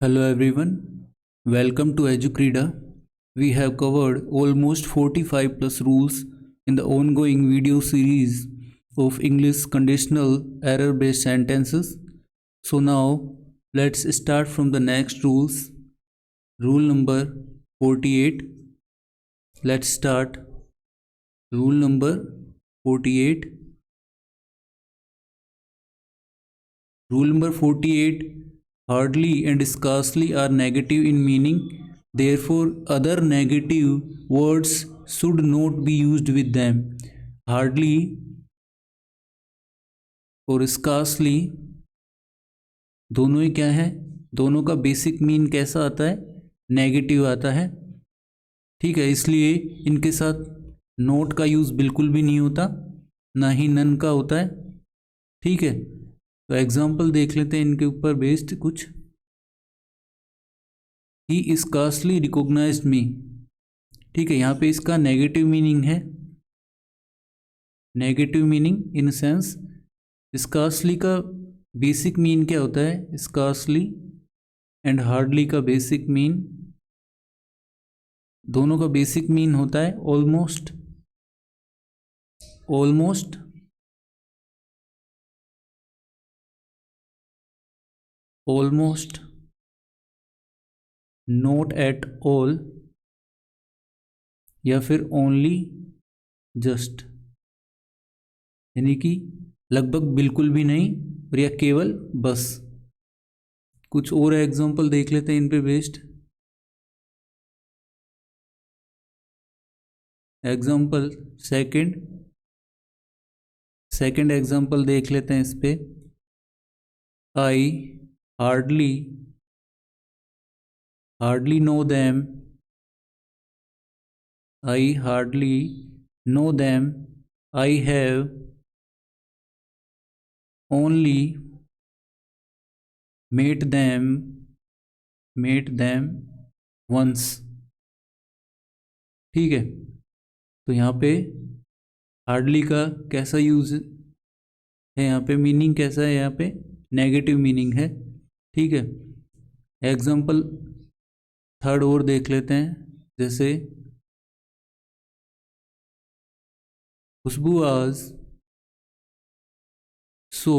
Hello everyone, welcome to EduCreeda. We have covered almost 45 plus rules in the ongoing video series of English conditional error based sentences. So now let's start from the next rules. Rule number 48. Let's start. Rule number 48. Rule number 48. Hardly and scarcely are negative in meaning. Therefore, other negative words should not be used with them. Hardly और scarcely दोनों ही क्या है? दोनों का basic mean कैसा आता है? Negative आता है. ठीक है, इसलिए इनके साथ नोट का यूज़ बिल्कुल भी नहीं होता, ना ही नन का होता है. ठीक है, तो एग्जाम्पल देख लेते हैं इनके ऊपर बेस्ड कुछ. ही स्कार्सली रिकॉग्नाइज्ड मी. ठीक है, यहाँ पे इसका नेगेटिव मीनिंग है. Negative meaning in sense scarcely का बेसिक मीन क्या होता है? स्कार्सली एंड हार्डली का बेसिक मीन, दोनों का बेसिक मीन होता है almost. Almost, almost, not at all, या फिर ओनली, जस्ट. यानी कि लगभग बिल्कुल भी नहीं, और या केवल बस. कुछ और एग्जांपल देख लेते हैं इन पे बेस्ड. एग्जांपल सेकंड एग्जांपल देख लेते हैं इस पे. I hardly know them. I hardly know them. I have only met them once. ठीक है, तो यहाँ पे हार्डली का कैसा यूज है? यहाँ पे मीनिंग कैसा है? यहाँ पे नेगेटिव मीनिंग है. ठीक है, एग्जाम्पल थर्ड और देख लेते हैं. जैसे खुशबू आज so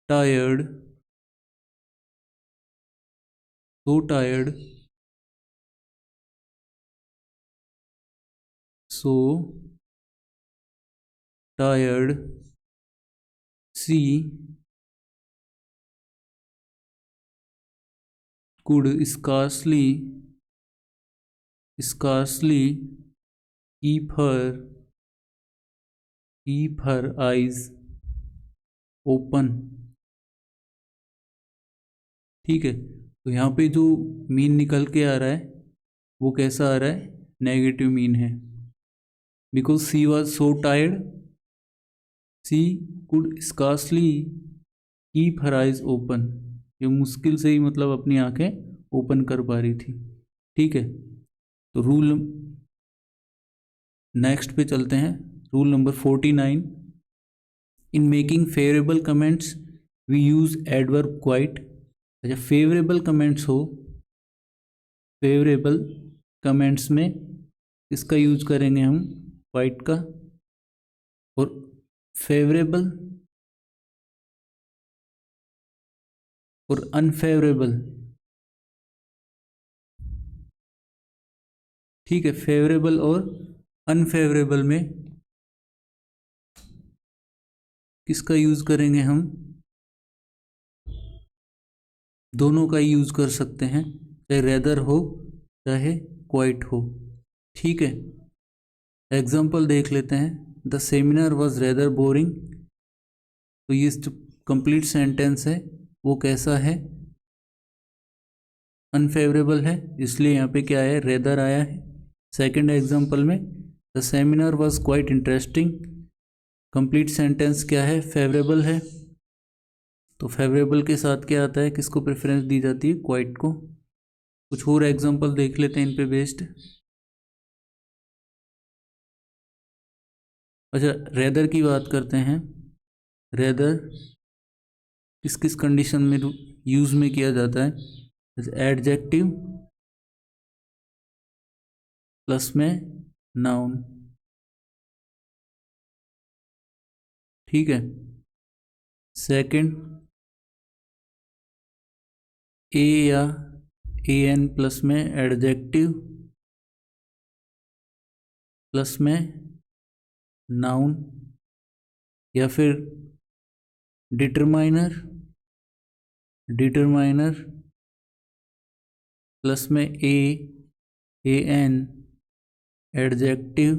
tired so tired she could scarcely keep her eyes open. ठीक है, तो यहाँ पे जो मीन निकल के आ रहा है वो कैसा आ रहा है? नेगेटिव मीन है. Because she was so tired, she could scarcely keep her eyes open. ये मुश्किल से ही मतलब अपनी आंखें ओपन कर पा रही थी. ठीक है, तो रूल नेक्स्ट पे चलते हैं. Rule number 49. In making favourable comments we use adverb quite. अच्छा, फेवरेबल कमेंट्स हो, फेवरेबल कमेंट्स में इसका यूज करेंगे हम क्वाइट का. और फेवरेबल और अनफेवरेबल. ठीक है, फेवरेबल और अनफेवरेबल में किसका यूज करेंगे हम? दोनों का यूज कर सकते हैं, चाहे रेदर हो चाहे क्वाइट हो. ठीक है, एग्जाम्पल देख लेते हैं. The seminar was rather boring. तो ये जो कंप्लीट सेंटेंस है वो कैसा है? अनफेवरेबल है, इसलिए यहाँ पे क्या है? रेदर आया है. सेकेंड एग्जाम्पल में the seminar was quite interesting. Complete sentence क्या है? फेवरेबल है. तो फेवरेबल के साथ क्या आता है? किसको प्रेफरेंस दी जाती है? क्वाइट को. कुछ और एग्जांपल देख लेते हैं इन पे बेस्ड. अच्छा, रेदर की बात करते हैं. रेदर किस किस कंडीशन में यूज़ में किया जाता है? एडजेक्टिव प्लस में नाउन। ठीक है। सेकंड, ए या ए एन प्लस में एडजेक्टिव प्लस में नाउन, या फिर डिटरमाइनर प्लस में ए एन एडजेक्टिव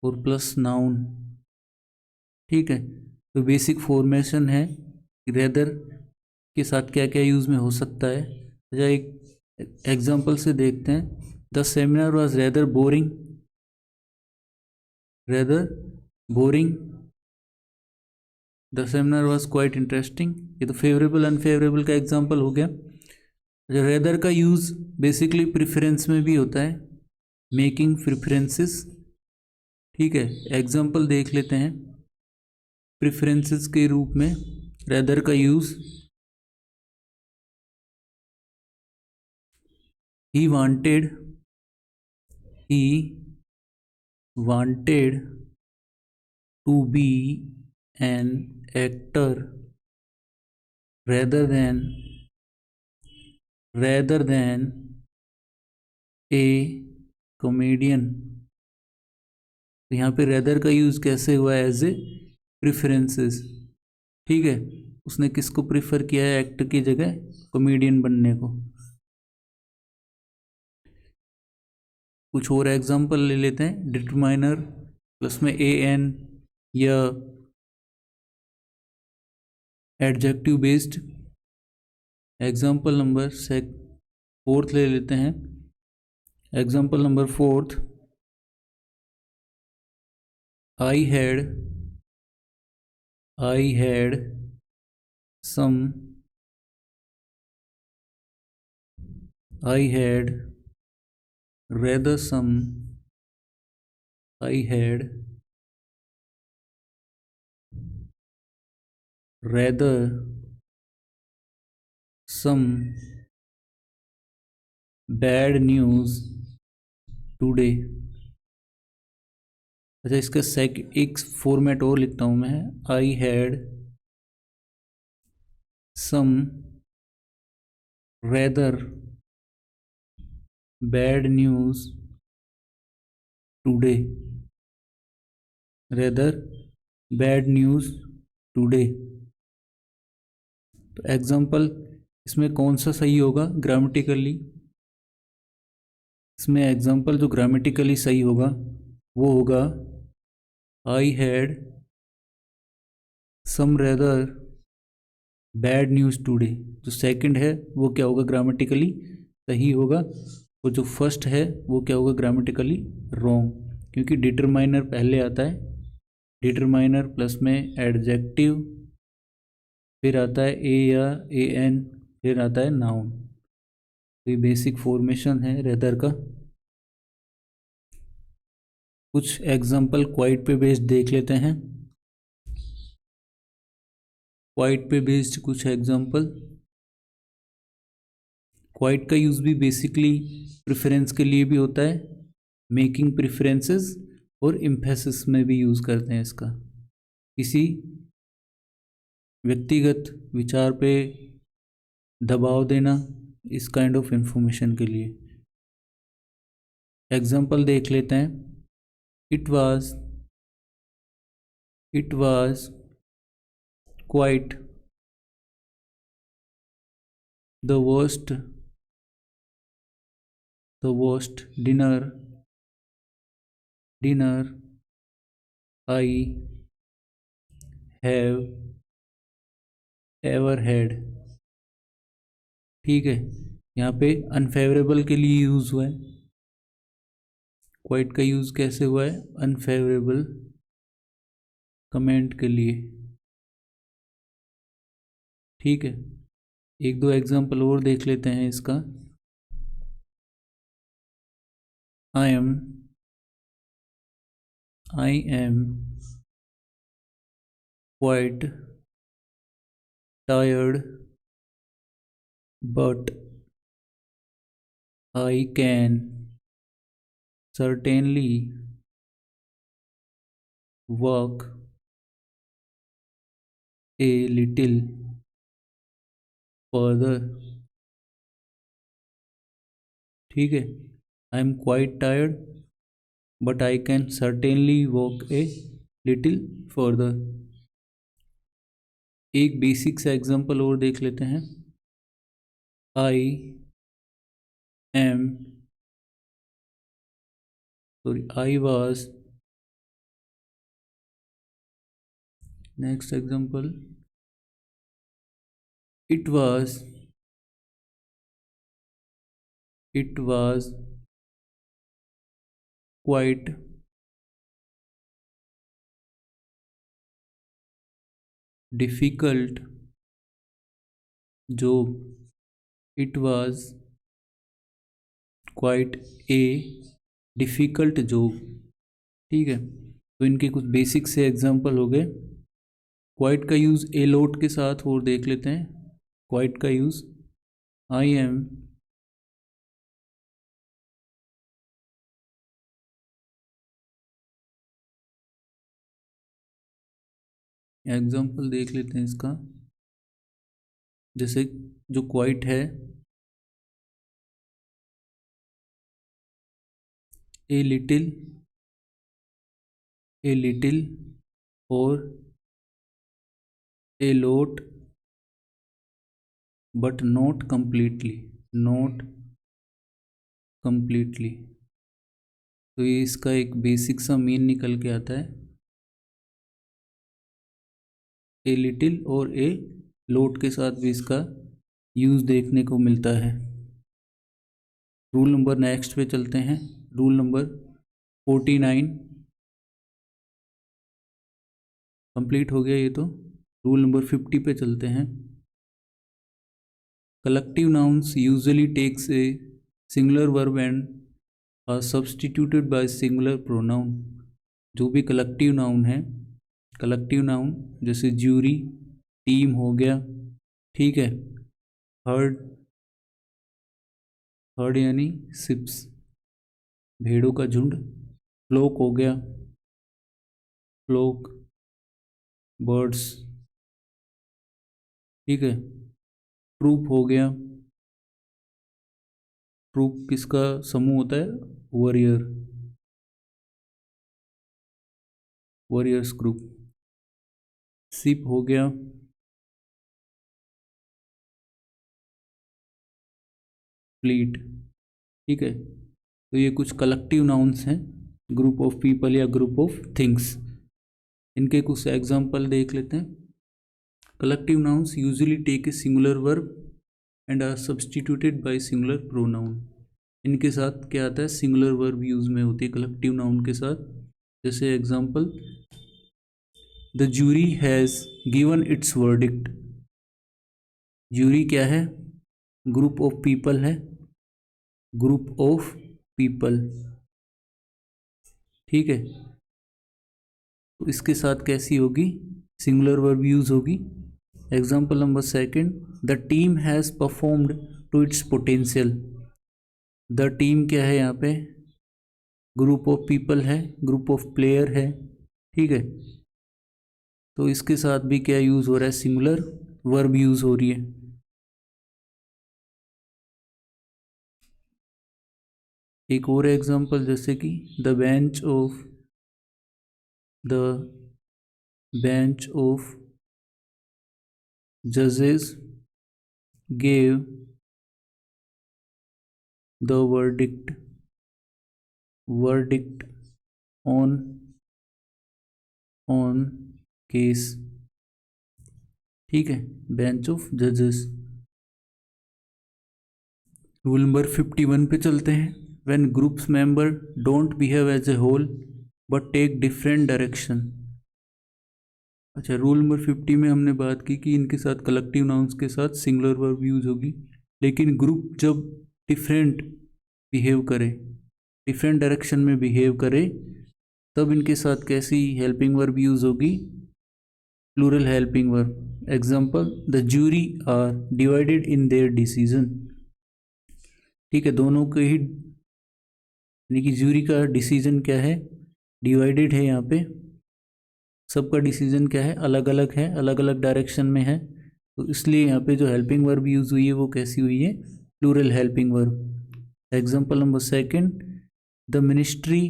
और प्लस नाउन। ठीक है। तो बेसिक फॉर्मेशन है रेदर के साथ क्या क्या यूज़ में हो सकता है। अच्छा, एक एग्जांपल से देखते हैं। The seminar was rather boring, the seminar was quite interesting. ये तो फेवरेबल अनफेवरेबल का एग्जांपल हो गया। रेदर का यूज़ बेसिकली प्रेफरेंस में भी होता है, मेकिंग प्रेफरेंसेस। ठीक है। एग्जांपल देख लेते हैं। प्रेफरेंसेस के रूप में रेदर का use, he wanted to be an actor rather than a comedian। तो यहाँ पे रेदर का यूज़ कैसे हुआ है? As a preferences. ठीक है। उसने किसको प्रेफर किया है एक्टर की जगह? कॉमेडियन बनने को। कुछ और एग्जांपल ले लेते हैं। डिटरमाइनर प्लस में ए एन या adjective based. Example number fourth ले लेते हैं। Example number fourth, I had some I had rather some I had rather some bad news today। अच्छा, इसका एक फॉर्मेट और लिखता हूँ मैं। I had some rather bad news today, rather bad news today। तो एग्जाम्पल इसमें कौन सा सही होगा ग्रामेटिकली? इसमें एग्जाम्पल जो ग्रामेटिकली सही होगा वो होगा I had some rather bad news today. जो सेकंड है वो क्या होगा? ग्रामेटिकली सही होगा। और जो फर्स्ट है वो क्या होगा? ग्रामेटिकली रॉन्ग, क्योंकि डिटरमाइनर पहले आता है। डिटरमाइनर प्लस में एडजेक्टिव, फिर आता है ए या ए एन, फिर आता है नाउन। तो ये बेसिक फॉर्मेशन है रेदर का। कुछ एग्जांपल क्वाइट पे बेस्ड देख लेते हैं। क्वाइट पे बेस्ड कुछ एग्जांपल। क्वाइट का यूज़ भी बेसिकली प्रेफरेंस के लिए भी होता है, मेकिंग प्रेफरेंसेस और एम्फेसिस में भी यूज़ करते हैं इसका, किसी व्यक्तिगत विचार पे दबाव देना, इस काइंड ऑफ इंफॉर्मेशन के लिए। एग्जांपल देख लेते हैं। It was quite the worst dinner I have ever had। ठीक है। यहाँ पे अनफेवरेबल के लिए यूज़ हुआ है। क्वाइट का यूज़ कैसे हुआ है? अनफेवरेबल कमेंट के लिए। ठीक है। एक दो एग्जांपल और देख लेते हैं इसका। I am quite tired but I can certainly walk a little further. ठीक है, I am quite tired but I can certainly walk a little further. एक बेसिक सा एग्जांपल और देख लेते हैं। I am sorry I was, next example, it was quite difficult job, it was quite a difficult job। ठीक है, तो इनके कुछ बेसिक से एग्जांपल हो गए। क्वाइट का यूज़ ए लोट के साथ और देख लेते हैं। क्वाइट का यूज़ आई एम एग्जांपल देख लेते हैं इसका। जैसे जो क्वाइट है, ए लिटिल और a lot but not completely, not completely. तो ये इसका एक बेसिक सा मीन निकल के आता है, ए लिटिल और ए लोट के साथ भी इसका यूज़ देखने को मिलता है। रूल नंबर नेक्स्ट पे चलते हैं। रूल नंबर 49 कंप्लीट हो गया ये तो। रूल नंबर 50 पे चलते हैं। Collective nouns usually takes a singular verb and are substituted by singular pronoun. जो भी कलेक्टिव नाउन है, कलेक्टिव नाउन जैसे ज्यूरी, टीम हो गया, ठीक है, हर्ड, हर्ड यानी सिप्स, भेड़ों का झुंड, फ्लोक हो गया, फ्लोक, बर्ड्स, ठीक है, ट्रूप हो गया, ट्रूप किसका समूह होता है, वॉरियर, वॉरियर्स ग्रुप, शिप हो गया, फ्लीट, ठीक है। तो ये कुछ कलेक्टिव नाउन्स हैं, ग्रुप ऑफ पीपल या ग्रुप ऑफ थिंग्स। इनके कुछ एग्जाम्पल देख लेते हैं। Collective nouns usually take a singular verb and are substituted by singular pronoun. इनके साथ क्या आता है, सिंगुलर वर्ब यूज में होती है कलेक्टिव नाउन के साथ। जैसे example, the jury has given its verdict. Jury क्या है, ग्रुप ऑफ पीपल है, ग्रुप ऑफ पीपल, ठीक है। तो इसके साथ कैसी होगी, सिंगुलर वर्ब यूज होगी। Example number second, the team has performed to its potential. The team क्या है यहाँ पे, ग्रुप ऑफ पीपल है, ग्रुप ऑफ प्लेयर है, ठीक है। तो इसके साथ भी क्या यूज हो रहा है, सिंगुलर वर्ब यूज हो रही है। एक और एग्जांपल, जैसे कि द बेंच ऑफ जजेस gave the verdict on case, ठीक है, बेंच ऑफ जजेस। रूल नंबर 51 पे चलते हैं। When groups member don't behave as a whole but take different direction. अच्छा, रूल नंबर 50 में हमने बात की कि इनके साथ कलेक्टिव नाउन्स के साथ सिंगुलर वर्ब यूज होगी, लेकिन ग्रुप जब डिफरेंट बिहेव करे, डिफरेंट डायरेक्शन में बिहेव करे, तब इनके साथ कैसी हेल्पिंग वर्ब यूज होगी, plural helping verb. Example, the jury are divided in their decision. ठीक है, दोनों के ही यानी कि ज्यूरी का डिसीजन क्या है, डिवाइडेड है। यहाँ पे सबका डिसीजन क्या है, अलग अलग है, अलग अलग डायरेक्शन में है, तो इसलिए यहाँ पे जो हेल्पिंग वर्ब यूज हुई है वो कैसी हुई है, plural helping verb. Example number second, the ministry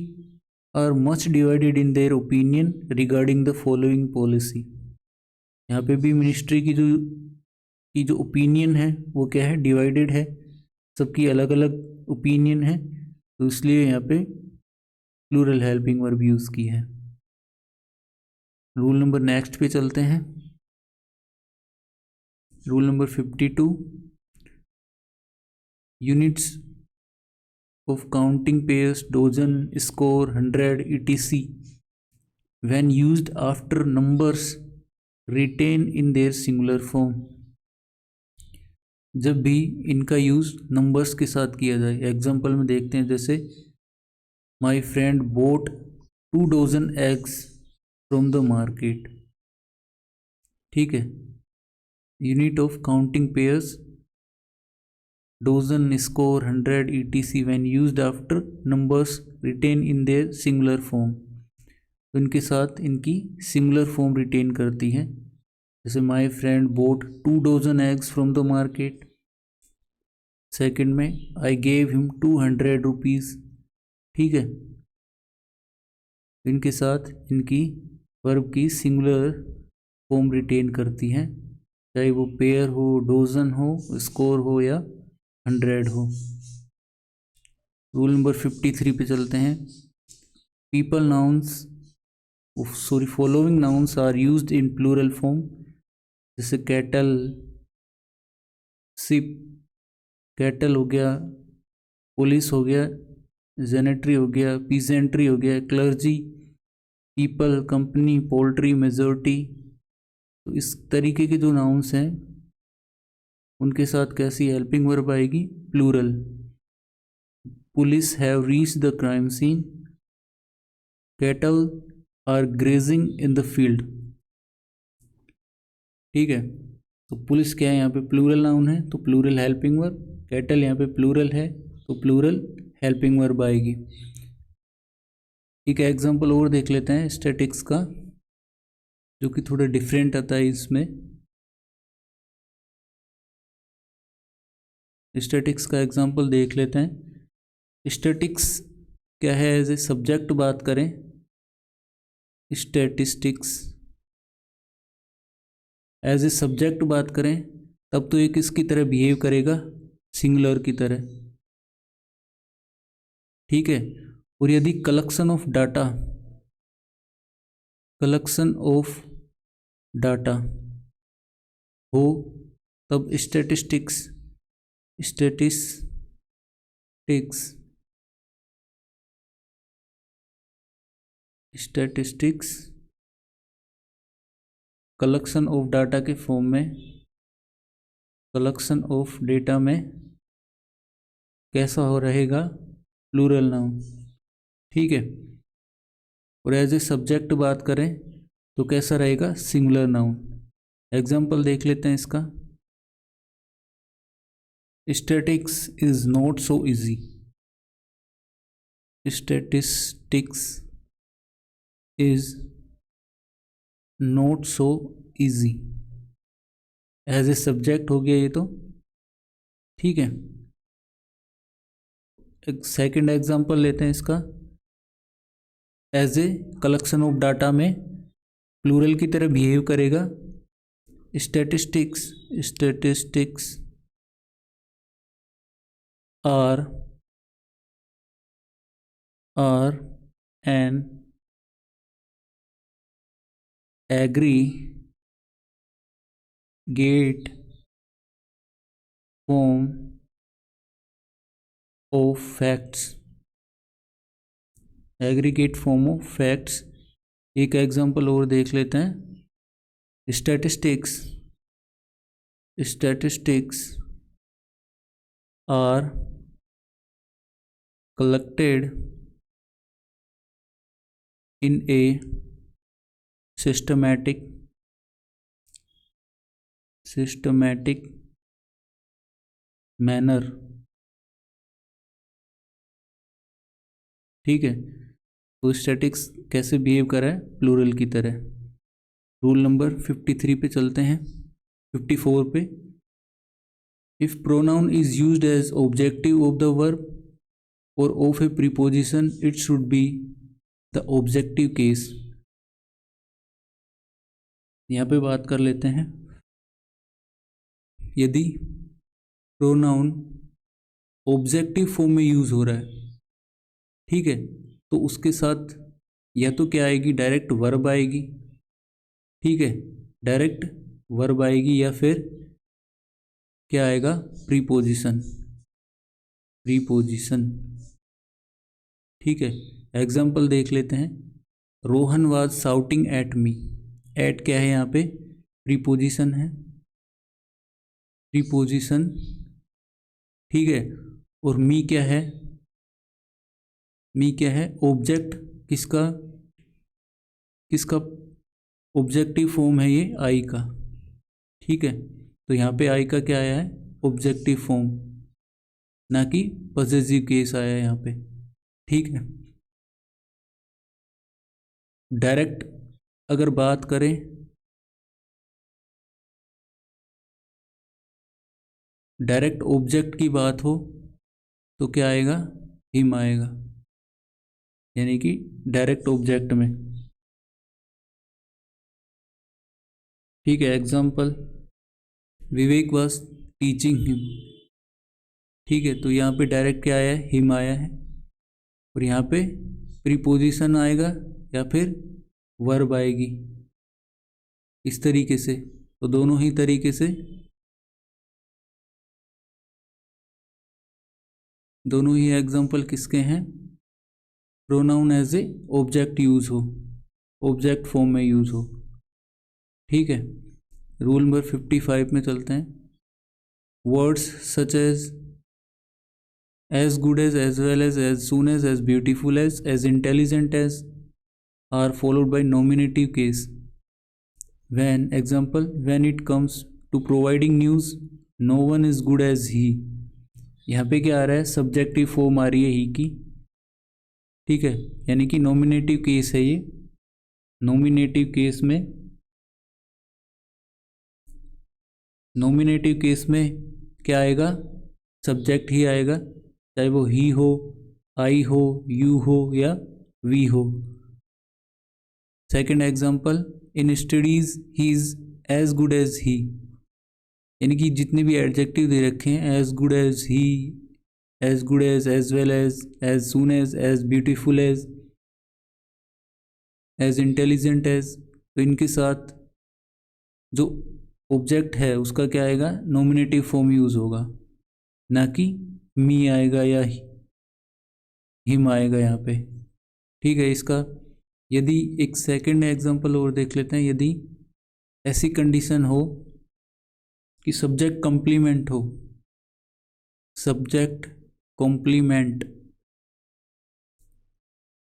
are much divided in their opinion regarding the following policy. यहाँ पे भी मिनिस्ट्री की जो ओपिनियन है वो क्या है, डिवाइडेड है, सबकी अलग अलग ओपिनियन है, तो इसलिए यहाँ पे प्लूरल हेल्पिंग वर्ब यूज़ की है। रूल नंबर नेक्स्ट पे चलते हैं। Rule number 52, units of counting pairs, dozen, score, 100, etc when used after numbers retain in their singular form। जब भी इनका यूज नंबर्स के साथ किया जाए। एग्जाम्पल में देखते हैं, जैसे my friend bought 2 dozen eggs from the market. ठीक है, unit of counting pairs, dozen, score, 100, etc when used after numbers written in their singular form. तो इनके साथ इनकी सिंगुलर फॉर्म रिटेन करती है। जैसे my friend bought 2 dozen eggs from the market. Second में आई गेव हिम 200 रुपीज़। ठीक है, इनके साथ इनकी वर्ब की सिंगुलर फॉर्म रिटेन करती हैं, चाहे वो पेयर हो, डोजन हो, स्कोर हो या 100 हो। रूल नंबर 53 पे चलते हैं। People nouns following nouns are used in plural form. जैसे कैटल, सिप, कैटल हो गया, पुलिस हो गया, जेनेट्री हो गया, पीजेंट्री हो गया, clergy, people, company, poultry, majority. तो इस तरीके के जो नाउन्स हैं उनके साथ कैसी हेल्पिंग वर्ब आएगी, plural. Police have reached the crime scene, cattle are grazing in the field. ठीक है, तो पुलिस क्या है, यहाँ पे प्लूरल नाउन है तो प्लूरल हेल्पिंग वर्ब। कैटल यहाँ पे प्लूरल है तो प्लूरल हेल्पिंग वर्ब आएगी। एक एग्जांपल और देख लेते हैं स्टैटिक्स का, जो कि थोड़ा डिफरेंट आता है इसमें। स्टैटिक्स का एग्जांपल देख लेते हैं। स्टैटिक्स क्या है, एज ए सब्जेक्ट बात करें, स्टैटिस्टिक्स एज ए सब्जेक्ट बात करें तब तो एक इसकी तरह बिहेव करेगा, सिंगुलर की तरह। ठीक है, और यदि कलेक्शन ऑफ डाटा हो तब स्टैटिस्टिक्स कलेक्शन ऑफ डाटा के फॉर्म में, कलेक्शन ऑफ डेटा में कैसा हो रहेगा, प्लूरल नाउन। ठीक है, और एज ए सब्जेक्ट बात करें तो कैसा रहेगा, सिंगुलर नाउन। एग्जाम्पल देख लेते हैं इसका। Statics is not so easy. Statistics is not so easy, as a subject हो गया ये तो। ठीक है, एक सेकेंड एग्जाम्पल लेते हैं इसका। As a collection of data में प्लूरल की तरह बिहेव करेगा। Statistics are an aggregate form of facts। Aggregate form of facts. एक एग्जांपल और देख लेते हैं। Statistics are collected in a systematic systematic manner, ठीक है। तो स्टैटिक्स कैसे बिहेव कर रहा है, प्लूरल की तरह। रूल नंबर 53 पे चलते हैं, 54 पे। If pronoun is used as objective of the verb और of a preposition it should be the objective case. यहाँ पे बात कर लेते हैं, यदि प्रोनाउन ऑब्जेक्टिव फॉर्म में यूज हो रहा है, ठीक है, तो उसके साथ या तो क्या आएगी, डायरेक्ट वर्ब आएगी, ठीक है, डायरेक्ट वर्ब आएगी, या फिर क्या आएगा, प्रीपोजिशन, प्रीपोजिशन, ठीक है। एग्जाम्पल देख लेते हैं, Rohan was shouting at me. At क्या है यहाँ पे, प्रीपोजिशन है, प्रीपोजिशन, ठीक है। और मी क्या है, मी क्या है, ऑब्जेक्ट, किसका, किसका ऑब्जेक्टिव फॉर्म है ये, आई का, ठीक है। तो यहाँ पे आई का क्या आया है, ऑब्जेक्टिव फॉर्म, ना कि पॉसेसिव केस आया है यहाँ पे, ठीक है। डायरेक्ट अगर बात करें, डायरेक्ट ऑब्जेक्ट की बात हो तो क्या आएगा, हिम आएगा, यानी कि डायरेक्ट ऑब्जेक्ट में, ठीक है। Example, Vivek was teaching him, ठीक है। तो यहाँ पे डायरेक्ट क्या आया है, हिम आया है, और यहाँ पे प्रीपोजिशन आएगा या फिर वर्ब आएगी, इस तरीके से। तो दोनों ही तरीके से, दोनों ही एग्जाम्पल किसके हैं, pronoun as a object use हो, ऑब्जेक्ट फॉर्म में यूज हो, ठीक है। रूल नंबर 55 में चलते हैं, words such as good as well as soon as beautiful as intelligent as are followed by nominative case when, example, when it comes to providing news no one is good as he. यहाँ पे क्या आ रहा है, subjective form आ रही है ही की, ठीक है, यानी कि नॉमिनेटिव केस है ये। नॉमिनेटिव केस में, नॉमिनेटिव केस में क्या आएगा, सब्जेक्ट ही आएगा, चाहे वो ही हो, आई हो, यू हो या वी हो। Second example, in studies he is as good as he, यानी कि जितने भी एडजेक्टिव दे रखे हैं, as good as he, as good as well as soon as beautiful as intelligent as, तो इनके साथ जो ऑब्जेक्ट है उसका क्या आएगा, नॉमिनेटिव फॉर्म यूज होगा, ना कि मी आएगा या हिम आएगा यहाँ पे, ठीक है। इसका यदि एक सेकंड एग्जांपल और देख लेते हैं, यदि ऐसी कंडीशन हो कि सब्जेक्ट कॉम्प्लीमेंट हो, सब्जेक्ट कॉम्प्लीमेंट,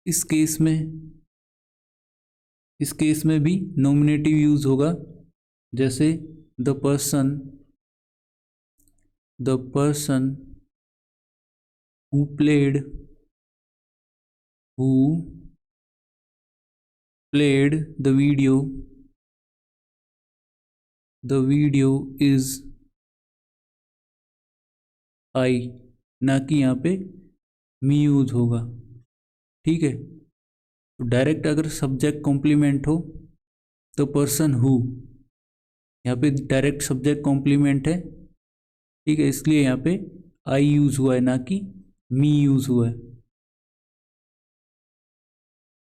इस केस में भी नॉमिनेटिव यूज होगा, जैसे the person who played the video is I, ना कि यहाँ पे मी यूज होगा, ठीक है। तो डायरेक्ट अगर सब्जेक्ट कॉम्प्लीमेंट हो तो पर्सन हु, यहाँ पे डायरेक्ट सब्जेक्ट कॉम्प्लीमेंट है, ठीक है, इसलिए यहाँ पे आई यूज हुआ है, ना कि मी यूज हुआ है।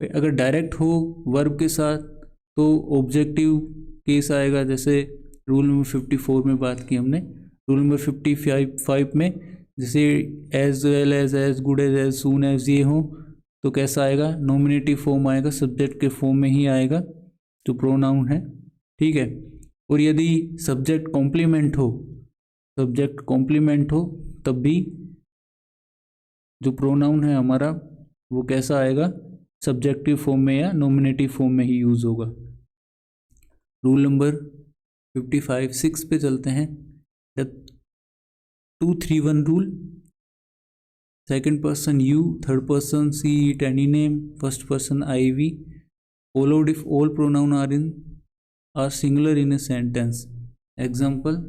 अगर डायरेक्ट हो वर्ब के साथ तो ऑब्जेक्टिव केस आएगा, जैसे रूल नंबर 54 में बात की हमने। रूल नंबर 55 में जैसे as well as good as soon as ये हो तो कैसा आएगा, नॉमिनेटिव फॉर्म आएगा, सब्जेक्ट के फॉर्म में ही आएगा जो प्रोनाउन है, ठीक है। और यदि सब्जेक्ट कॉम्प्लीमेंट हो तब भी जो प्रोनाउन है हमारा वो कैसा आएगा, सब्जेक्टिव फॉर्म में या नॉमिनेटिव फॉर्म में ही यूज होगा। रूल नंबर 55 6 पे चलते हैं। The 2-3-1 rule. Second person you, third person she it any name, first person I we, followed if all pronoun are singular in a sentence. Example: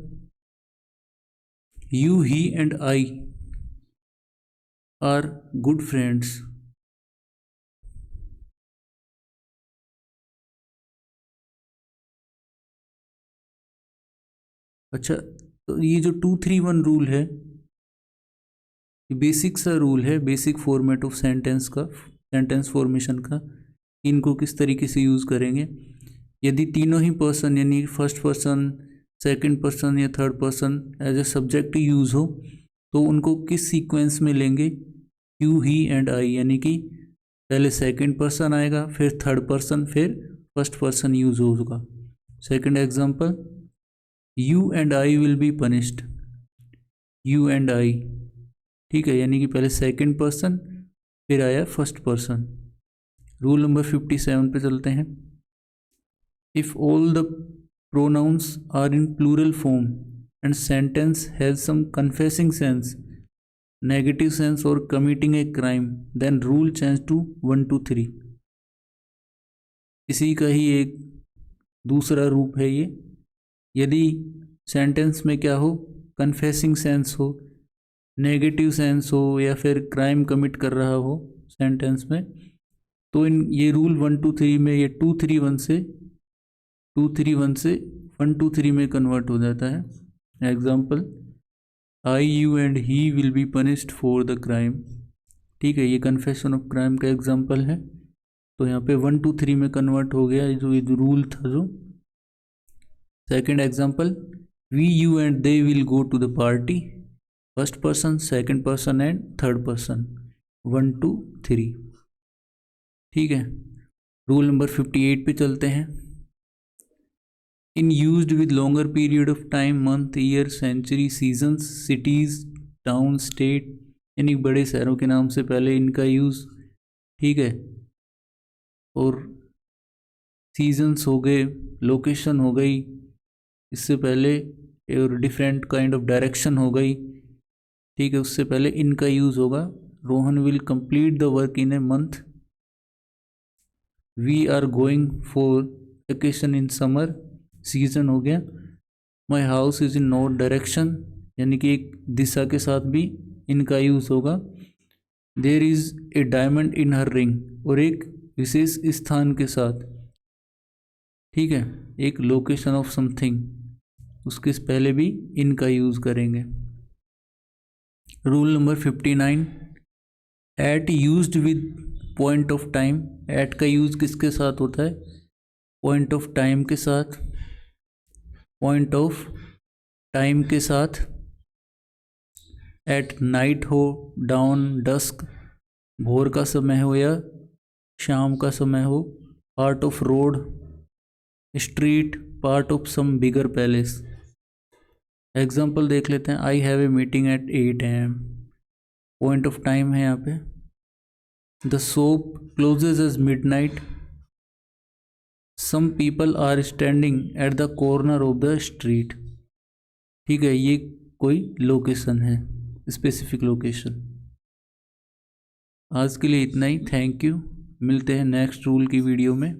you, he and I are good friends. अच्छा, तो ये जो 2-3-1 rule है, basic सा rule है, basic format of sentence का, sentence formation का। इनको किस तरीके से यूज़ करेंगे? यदि तीनों ही पर्सन यानी फर्स्ट पर्सन, सेकंड पर्सन या third person as a subject use हो, तो उनको किस सीक्वेंस में लेंगे? यू, ही एंड आई, यानी कि पहले सेकंड पर्सन आएगा, फिर थर्ड पर्सन, फिर फर्स्ट पर्सन यूज होगा। Second example: you and I will be punished. You and I, ठीक है, यानी कि पहले सेकंड पर्सन फिर आया फर्स्ट पर्सन। रूल नंबर 57 पे चलते हैं। If all the pronouns are in plural form and sentence has some confessing sense, negative sense और committing a crime, then rule change to 1 to 3। इसी का ही एक दूसरा रूप है ये। यदि सेंटेंस में क्या हो? कन्फेसिंग सेंस हो, नेगेटिव सेंस हो, या फिर क्राइम कमिट कर रहा हो सेंटेंस में, तो इन ये रूल 1 to 3 में ये 2-3-1 से 1 to 3 में कन्वर्ट हो जाता है। Example: I, you and he will be punished for the crime. ठीक है, ये कन्फेशन ऑफ क्राइम का एग्जाम्पल है। तो यहाँ पे 1 to 3 में कन्वर्ट हो गया जो ये रूल था जो। Second example: we, you and they will go to the party. First person, second person and third person, 1 to 3। ठीक है, रूल नंबर 58 पे चलते हैं। In used with longer period of time, month, year, century, seasons, cities, town, state, यानी बड़े शहरों के नाम से पहले इनका यूज़। ठीक है, और सीजन्स हो गए, लोकेशन हो गई इससे पहले, और डिफरेंट काइंड ऑफ डायरेक्शन हो गई। ठीक है, उससे पहले इनका यूज़ होगा। Rohan will complete the work in a month. We are going for vacation in summer, season हो गया। My house is in north direction, यानी कि एक दिशा के साथ भी इनका यूज़ होगा। There is a diamond in her ring, और एक विशेष स्थान के साथ, ठीक है, एक लोकेशन ऑफ समथिंग, उसके पहले भी इनका यूज़ करेंगे। Rule number 59, at used with point of time. At का यूज़ किसके साथ होता है? पॉइंट ऑफ टाइम के साथ। पॉइंट ऑफ टाइम के साथ एट नाइट हो, डाउन, डस्क, भोर का समय हो या शाम का समय हो, part of road, street, part of some bigger place. Example देख लेते हैं। I have a meeting at 8 AM, point of time है यहाँ पे। The shop closes as midnight. Some people are standing at the corner of the street. ठीक है, ये कोई लोकेशन है, स्पेसिफिक लोकेशन। आज के लिए इतना ही। थैंक यू, मिलते हैं नेक्स्ट रूल की वीडियो में।